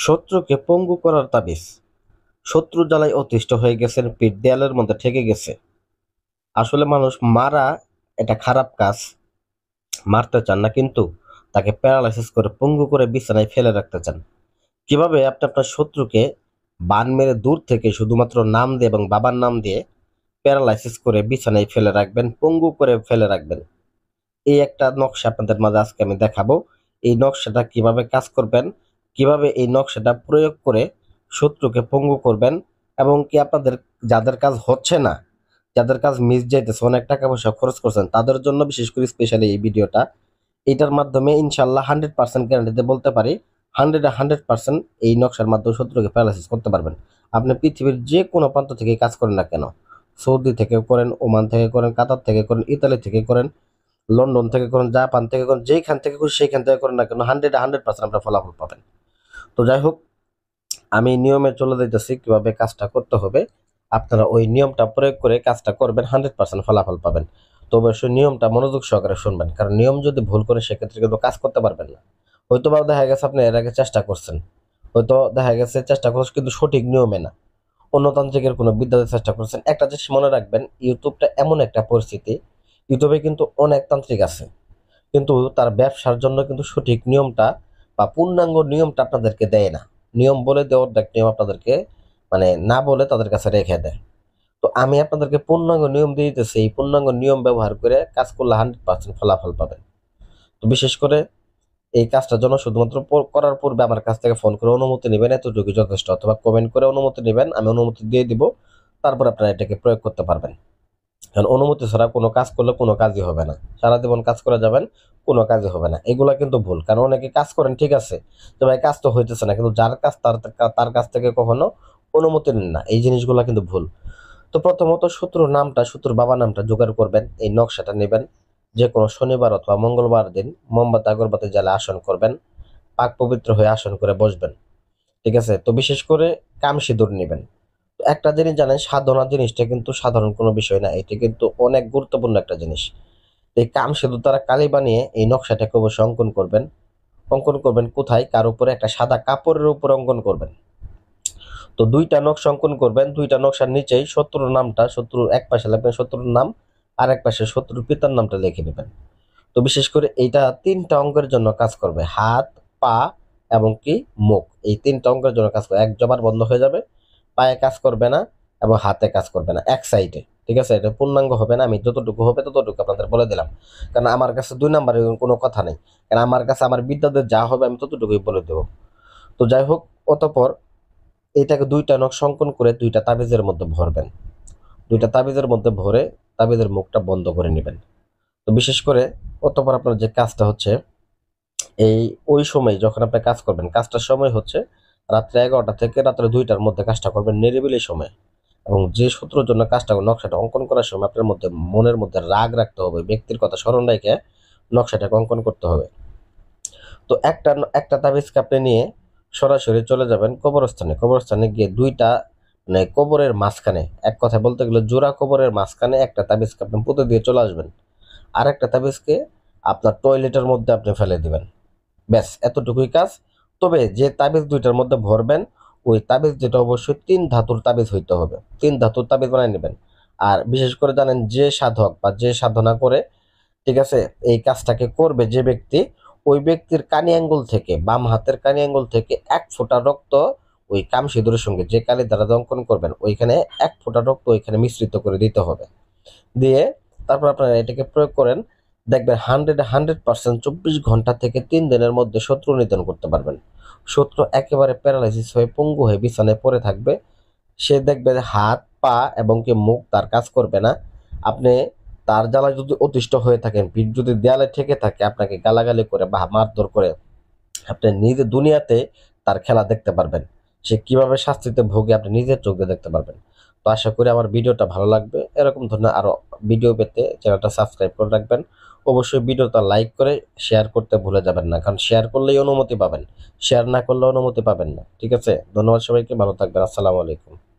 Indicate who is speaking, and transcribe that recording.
Speaker 1: শত্রুকে পঙ্গু করার তাবিজ। শত্রু জ্বালায় অতিষ্ঠ হয়ে গেছেন, পিঠ দেয়ালের মধ্যে ঠেকে গেছে। আসলে মানুষ মারা এটা খারাপ কাজ, মারতে চান না, কিন্তু তাকে প্যারালাইসিস করে পঙ্গু করে বিছানায় ফেলে রাখতে চান। কিভাবে আপনি আপনার শত্রুকে বান মেরে দূর থেকে শুধুমাত্র নাম দিয়ে এবং বাবার নাম দিয়ে প্যারালাইসিস করে বিছানায় ফেলে রাখবেন, পঙ্গু করে ফেলে রাখবেন, এই একটা নকশা আপনাদের মাঝে আজকে আমি দেখাবো। এই নকশাটা কিভাবে কাজ করবেন, কিভাবে এই নকশাটা প্রয়োগ করে শত্রুকে পঙ্গু করবেন, এবং কি আপনাদের যাদের কাজ হচ্ছে না, যাদের কাজ মিস যাইতেছে, অনেক টাকা পয়সা খরচ করছেন, তাদের জন্য বিশেষ করে স্পেশালি এই ভিডিওটা। এটার মাধ্যমে ইনশাল্লাহ 100% গ্যারান্টিতে বলতে পারি, 100% এই নকশার মাধ্যমে শত্রুকে প্যারালাইসিস করতে পারবেন। আপনি পৃথিবীর যে কোনো প্রান্ত থেকে কাজ করেন না কেন, সৌদি থেকে করেন, ওমান থেকে করেন, কাতার থেকে করেন, ইতালি থেকে করেন, লন্ডন থেকে করেন, জাপান থেকে করেন, যেইখান থেকে খুশি সেইখান থেকে করেন না কেন, 100% আপনার ফলাফল পাবেন। তো যাই হোক, আমি নিয়মে চলে যাইতেছি কিভাবে কাজটা করতে হবে। আপনারা ওই নিয়মটা প্রয়োগ করে কাজটা করবেন, 100% ফলাফল পাবেন। তো অবশ্যই নিয়মটা মনোযোগ সহকারে শুনবেন, কারণ নিয়ম যদি ভুল করে সেক্ষেত্রে কিন্তু কাজ করতে পারবেন না। হয়তো বা দেখা গেছে আপনি এর আগে চেষ্টা করছেন, হয়তো দেখা গেছে চেষ্টা করছেন কিন্তু সঠিক নিয়মে না, অন্যতান্ত্রিকের কোনো বিদ্যাতে চেষ্টা করছেন। একটা জিনিস মনে রাখবেন, ইউটিউবটা এমন একটা পরিস্থিতি, ইউটিউবে কিন্তু অনেক তান্ত্রিক আছে, কিন্তু তার ব্যবসার জন্য কিন্তু সঠিক নিয়মটা বা পূর্ণাঙ্গ নিয়মটা আপনাদেরকে দেয় না। নিয়ম বলে দেওয়ার দেখ, নিয়ম আপনাদেরকে মানে না বলে তাদের কাছে রেখে দেয়। তো আমি আপনাদেরকে পূর্ণাঙ্গ নিয়ম দিয়ে দিতেছি, এই পূর্ণাঙ্গ নিয়ম ব্যবহার করে কাজ করলে 100% ফলাফল পাবেন। তো বিশেষ করে এই কাজটার জন্য শুধুমাত্র করার পূর্বে আমার কাছ থেকে ফোন করে অনুমতি নেবেন, এতটুকু যথেষ্ট, অথবা কমেন্ট করে অনুমতি নেবেন, আমি অনুমতি দিয়ে দিব, তারপর আপনারা এটাকে প্রয়োগ করতে পারবেন। কারণ অনুমতি ছাড়া কোনো কাজ করলে কোনো কাজই হবে না, সারা জীবন কাজ করে যাবেন, কোনো কাজই হবে না। এগুলা কিন্তু ভুল, কারণ অনেকে কাজ করেন ঠিক আছে, তো ভাই কাজ তো হইতেছে না, কিন্তু যার কাজ তার কাছ থেকে কখনো অনুমতি নেন না, এই জিনিসগুলা কিন্তু ভুল। তো প্রথমত শত্রুর নামটা, শত্রুর বাবার নামটা জোগাড় করবেন, এই নকশাটা নেবেন, যে কোনো শনিবার অথবা মঙ্গলবার দিন মোমবাতি আগরবাতি জ্বালা আসন করবেন, পাক পবিত্র হয়ে আসন করে বসবেন। ঠিক আছে? তো বিশেষ করে কাম সিঁদুর নেবেন। একটা জিনিস জানেন, সাধনা জিনিসটা কিন্তু সাধারণ কোনো বিষয় না, এটা কিন্তু অনেক গুরুত্বপূর্ণ একটা জিনিস। এই কাম সেতু দ্বারা কালি বানিয়ে এই নকশাটাকে অবশ্যই অঙ্কন করবেন। অঙ্কন করবেন কোথায়? কার উপরে? একটা সাদা কাপড়ের উপর অঙ্কন করবেন। তো দুইটা নকশা অঙ্কন করবেন, দুইটা নকশার নিচেই শত্রুর নামটা, শত্রুর এক পাশে লিখবেন শত্রুর নাম, আর এক পাশে শত্রুর পিতার নামটা লিখে নেবেন। তো বিশেষ করে এইটা তিনটা অঙ্গের জন্য কাজ করবে, হাত, পা এবং কি মুখ, এই তিনটা অঙ্গের জন্য কাজ করবে। এক জবার বন্ধ হয়ে যাবে, পায়ে কাজ করবে না এবং হাতে কাজ করবে না, এক সাইডে। ঠিক আছে? এটা পূর্ণাঙ্গ হবে না, আমি যতটুকু হবে ততটুকু আপনাদের বলে দিলাম, কারণ আমার কাছে 2 নাম্বারের কোনো কথা নেই, কারণ আমার কাছে আমার বিদ্যাদের যা হবে আমি ততটুকুই বলে দেবো। তো যাই হোক, অতপর এইটাকে দুইটা নকশা অঙ্কন করে দুইটা তাবিজের মধ্যে ভরবেন, দুইটা তাবিজের মধ্যে ভরে তাবিজের মুখটা বন্ধ করে নেবেন। তো বিশেষ করে অতপর আপনার যে কাজটা হচ্ছে, এই ওই সময় যখন আপনি কাজ করবেন, কাজটার সময় হচ্ছে রাত্রে 11টা থেকে রাত্রে 2টার মধ্যে কাজটা করবেন, নিরিবিলি সময়। এবং যে শত্রুর জন্য কাজটা নকশাটা অঙ্কন করার সময় আপনার মধ্যে মনের মধ্যে রাগ রাখতে হবে, ব্যক্তির কথা স্মরণ রেখে নকশাটাকে অঙ্কন করতে হবে। তো একটা একটা তাবিজকে আপনি নিয়ে সরাসরি চলে যাবেন কবরস্থানে। কবরস্থানে গিয়ে দুইটা মানে কবরের মাঝখানে, এক কথায় বলতে গেলে জোড়া কবরের মাঝখানে একটা তাবিজকে আপনি পুঁতে দিয়ে চলে আসবেন, আর একটা তাবিজকে আপনার টয়লেটের মধ্যে আপনি ফেলে দিবেন। ব্যাস এতটুকুই কাজ। তবে যে তাবিজ দুইটার মধ্যে ভরবেন, ওই তাবিজ যেটা অবশ্যই 3 ধাতুর তাবিজ হইতে হবে, 3 ধাতুর তাবিজ বানিয়ে নেবেন। আর বিশেষ করে জানেন, যে সাধক বা যে সাধনা করে, ঠিক আছে, এই কাজটাকে করবে যে ব্যক্তি, ওই ব্যক্তির কানি আঙ্গুল থেকে, বাম হাতের কানি আঙ্গুল থেকে 1 ফোঁটা রক্ত ওই কাম সিঁদুরের সঙ্গে যে কালি দ্বারা অঙ্কন করবেন ওইখানে 1 ফোঁটা রক্ত ওইখানে মিশ্রিত করে দিতে হবে। দিয়ে তারপর আপনারা এটাকে প্রয়োগ করেন, দেখবেন 100% 24 ঘন্টা থেকে 3 দিনের মধ্যে শত্রু নিধন করতে পারবেন। শত্রু একেবারে প্যারালাইসিস হয়ে পঙ্গু হয়ে বিছানায় পড়ে থাকবে, সে দেখবে হাত, পা এবং কি মুখ তার কাজ করবে না। আপনি তার জ্বালায় যদি অতিষ্ঠ হয়ে থাকেন, পিঠ যদি দেয়ালে ঠেকে থাকে, আপনাকে গালাগালি করে বা মারধর করে আপনি নিজে দুনিয়াতে তার খেলা দেখতে পারবেন। সে কিভাবে শাস্তিতে ভোগে আপনি নিজের চোখ দিয়ে দেখতে পারবেন। তো আশা করি আমার ভিডিওটা ভালো লাগবে। এরকম ধরনের আরো ভিডিও পেতে চ্যানেলটা সাবস্ক্রাইব করে রাখবেন। অবশ্যই ভিডিওটা লাইক করে শেয়ার করতে ভুলে যাবেন না, কারণ শেয়ার করলেই অনুমতি পাবেন, শেয়ার না করলে অনুমতি পাবেন না। ঠিক আছে? ধন্যবাদ সবাইকে, ভালো থাকবেন। আসসালামু আলাইকুম।